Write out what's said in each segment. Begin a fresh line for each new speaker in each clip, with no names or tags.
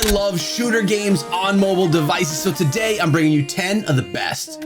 I love shooter games on mobile devices, so today I'm bringing you 10 of the best.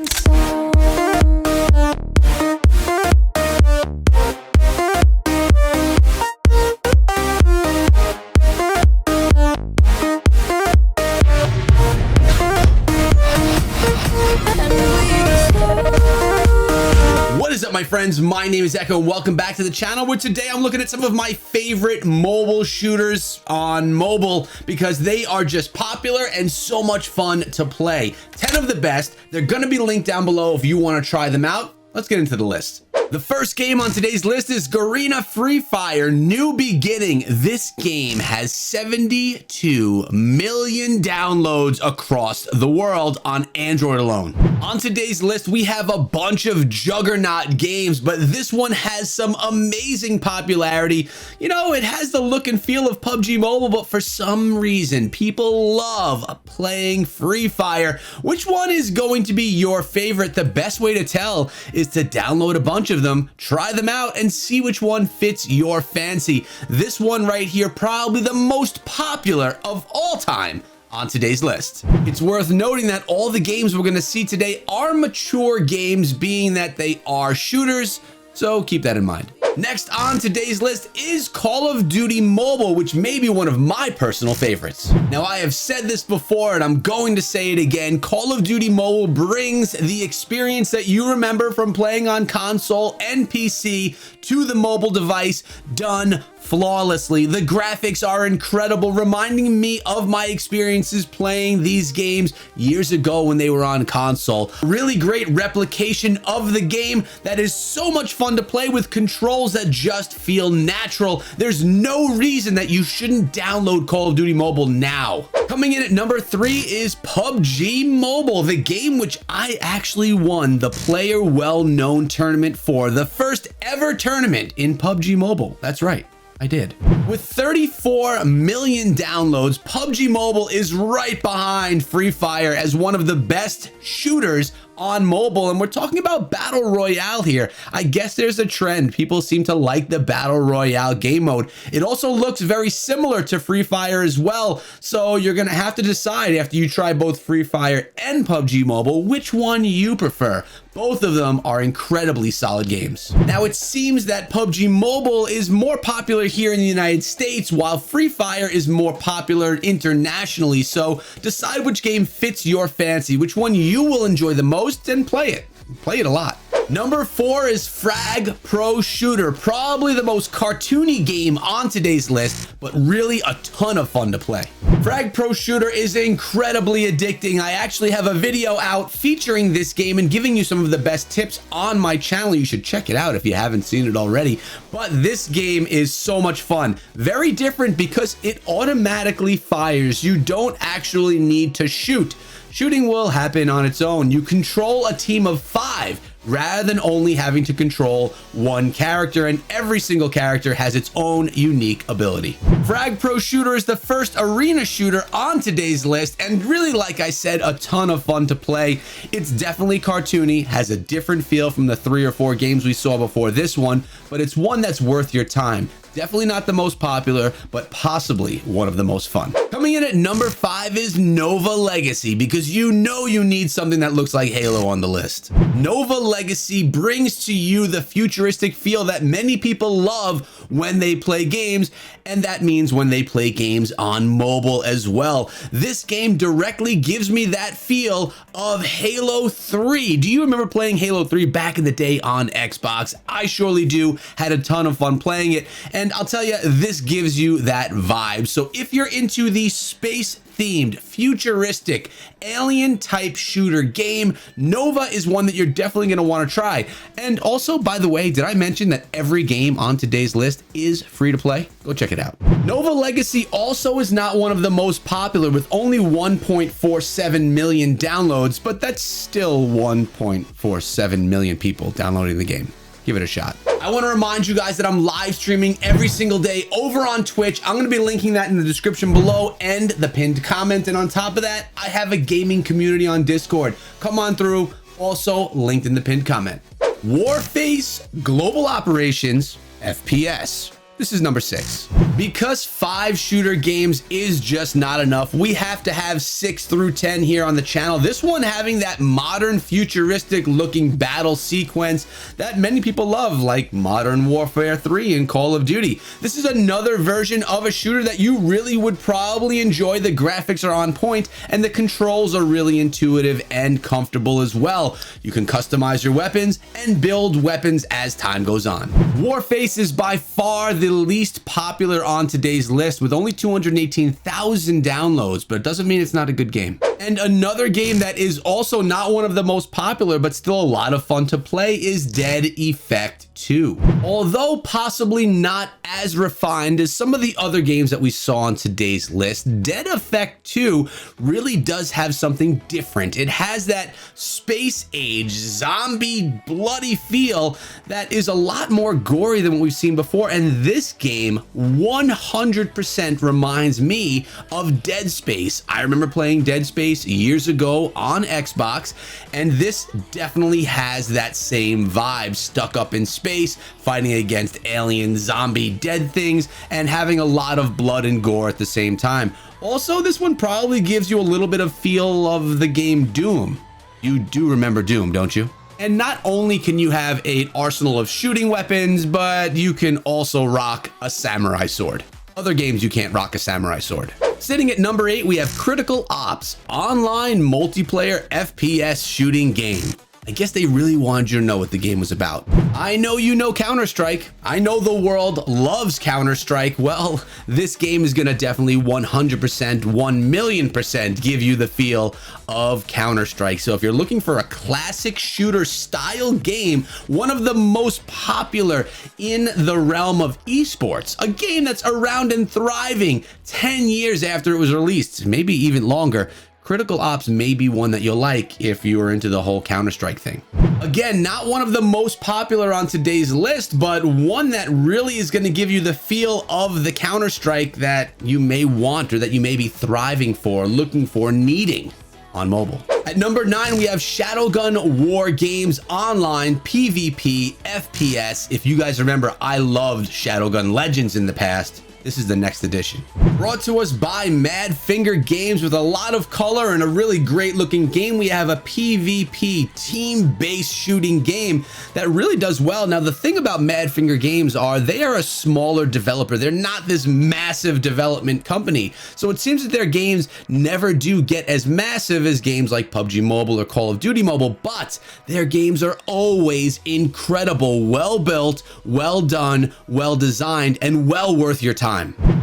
What is up, my friends? My name is Echo and welcome back to the channel, where today I'm looking at some of my favorite mobile shooters on mobile because they are just popular and so much fun to play. 10 of the best. They're going to be linked down below if you want to try them out. Let's get into the list. The first game on today's list is Garena Free Fire New Beginning. This game has 72 million downloads across the world on Android alone. On today's list, we have a bunch of juggernaut games, but this one has some amazing popularity. You know, it has the look and feel of PUBG Mobile, but for some reason, people love playing Free Fire. Which one is going to be your favorite? The best way to tell is to download a bunch of them, try them out, and see which one fits your fancy. This one right here, probably the most popular of all time on today's list. It's worth noting that all the games we're going to see today are mature games, being that they are shooters, so keep that in mind. Next on today's list is Call of Duty Mobile, which may be one of my personal favorites. Now, I have said this before and I'm going to say it again. Call of Duty Mobile brings the experience that you remember from playing on console and PC to the mobile device, done flawlessly. The graphics are incredible, reminding me of my experiences playing these games years ago when they were on console. Really great replication of the game that is so much fun to play with controls that just feel natural. There's no reason that you shouldn't download Call of Duty Mobile now. Coming in at number 3 is PUBG Mobile, the game which I actually won the Player Well-Known tournament for, the first ever tournament in PUBG Mobile. That's right, I did. With 34 million downloads, PUBG Mobile is right behind Free Fire as one of the best shooters on mobile, and we're talking about battle royale here. I guess there's a trend. People seem to like the battle royale game mode. It also looks very similar to Free Fire as well, so you're gonna have to decide after you try both Free Fire and PUBG Mobile which one you prefer. Both of them are incredibly solid games. Now, it seems that PUBG Mobile is more popular here in the United States, while Free Fire is more popular internationally, so decide which game fits your fancy, which one you will enjoy the most, and play it. Play it a lot. Number 4 is Frag Pro Shooter, probably the most cartoony game on today's list, but really a ton of fun to play. Frag Pro Shooter is incredibly addicting. I actually have a video out featuring this game and giving you some of the best tips on my channel. You should check it out if you haven't seen it already. But this game is so much fun. Very different because it automatically fires. You don't actually need to shoot. Shooting will happen on its own. You control a team of 5 rather than only having to control one character, and every single character has its own unique ability. Frag Pro Shooter is the first arena shooter on today's list, and really, like I said, a ton of fun to play. It's definitely cartoony, has a different feel from the 3 or 4 games we saw before this one, but it's one that's worth your time. Definitely not the most popular, but possibly one of the most fun. Coming in at number 5 is Nova Legacy, because you know you need something that looks like Halo on the list. Nova Legacy brings to you the futuristic feel that many people love when they play games, and that means when they play games on mobile as well. This game directly gives me that feel of Halo 3. Do you remember playing Halo 3 back in the day on Xbox? I surely do. Had a ton of fun playing it, and I'll tell you, this gives you that vibe. So if you're into the space-themed, futuristic, alien-type shooter game, Nova is one that you're definitely going to want to try. And also, by the way, did I mention that every game on today's list is free to play? Go check it out. Nova Legacy also is not one of the most popular, with only 1.47 million downloads, but that's still 1.47 million people downloading the game. Give it a shot. I want to remind you guys that I'm live streaming every single day over on Twitch. I'm going to be linking that in the description below and the pinned comment. And on top of that, I have a gaming community on Discord. Come on through. Also linked in the pinned comment. Warface Global Operations FPS. This is number 6. Because 5 shooter games is just not enough, we have to have 6 through 10 here on the channel. This one having that modern, futuristic looking battle sequence that many people love, like Modern Warfare 3 and Call of Duty. This is another version of a shooter that you really would probably enjoy. The graphics are on point and the controls are really intuitive and comfortable as well. You can customize your weapons and build weapons as time goes on. Warface is by far the least popular on today's list with only 218,000 downloads, but it doesn't mean it's not a good game. And another game that is also not one of the most popular but still a lot of fun to play is Dead Effect 2. Although possibly not as refined as some of the other games that we saw on today's list, Dead Effect 2 really does have something different. It has that space age zombie bloody feel that is a lot more gory than what we've seen before, and this game 100% reminds me of Dead Space. I remember playing Dead Space years ago on Xbox, and this definitely has that same vibe, stuck up in space, fighting against alien zombie dead things, and having a lot of blood and gore at the same time. Also, this one probably gives you a little bit of feel of the game Doom. You do remember Doom, don't you? And not only can you have an arsenal of shooting weapons, but you can also rock a samurai sword. Other games you can't rock a samurai sword. Sitting at number 8, we have Critical Ops, online multiplayer FPS shooting game. I guess they really wanted you to know what the game was about. I know you know Counter-Strike. I know the world loves Counter-Strike. Well, this game is gonna definitely 100%, 1,000,000% give you the feel of Counter-Strike. So if you're looking for a classic shooter style game, one of the most popular in the realm of esports, a game that's around and thriving 10 years after it was released, maybe even longer, Critical Ops may be one that you'll like if you are into the whole Counter-Strike thing. Again, not one of the most popular on today's list, but one that really is going to give you the feel of the Counter-Strike that you may want or that you may be thriving for, looking for, needing on mobile. At number 9, we have Shadowgun War Games online PvP FPS. If you guys remember, I loved Shadowgun Legends in the past. This is the next edition. Brought to us by Mad Finger Games with a lot of color and a really great looking game. We have a PvP team-based shooting game that really does well. Now, the thing about Mad Finger Games are they are a smaller developer. They're not this massive development company. So it seems that their games never do get as massive as games like PUBG Mobile or Call of Duty Mobile, but their games are always incredible, well built, well done, well designed, and well worth your time.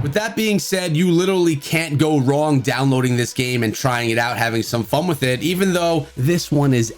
With that being said, you literally can't go wrong downloading this game and trying it out, having some fun with it, even though this one is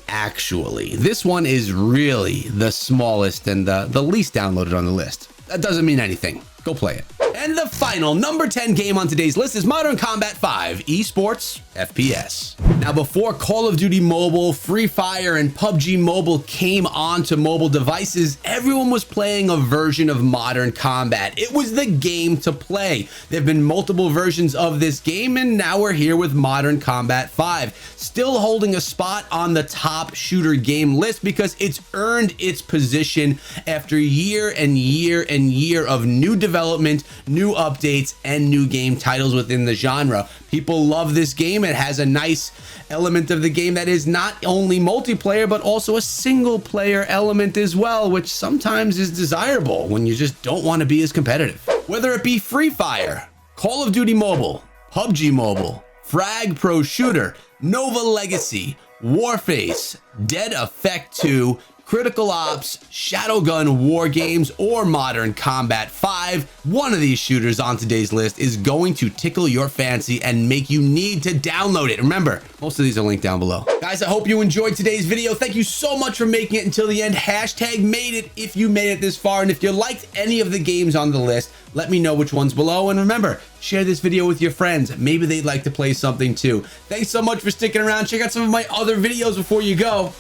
really the smallest and the least downloaded on the list. That doesn't mean anything. Go play it. And the final number 10 game on today's list is Modern Combat 5 Esports FPS. Now, before Call of Duty Mobile, Free Fire, and PUBG Mobile came onto mobile devices, everyone was playing a version of Modern Combat. It was the game to play. There have been multiple versions of this game, and now we're here with Modern Combat 5, still holding a spot on the top shooter game list because it's earned its position after year and year and year of new development, new updates, and new game titles within the genre. People love this game. It has a nice element of the game that is not only multiplayer, but also a single player element as well, which sometimes is desirable when you just don't want to be as competitive. Whether it be Free Fire, Call of Duty Mobile, PUBG Mobile, Frag Pro Shooter, Nova Legacy, Warface, Dead Effect 2, Critical Ops, Shadowgun War Games, or Modern Combat 5, one of these shooters on today's list is going to tickle your fancy and make you need to download it. Remember, most of these are linked down below. Guys, I hope you enjoyed today's video. Thank you so much for making it until the end. Hashtag made it if you made it this far. And if you liked any of the games on the list, let me know which ones below. And remember, share this video with your friends. Maybe they'd like to play something too. Thanks so much for sticking around. Check out some of my other videos before you go.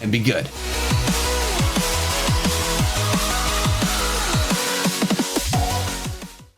And be good.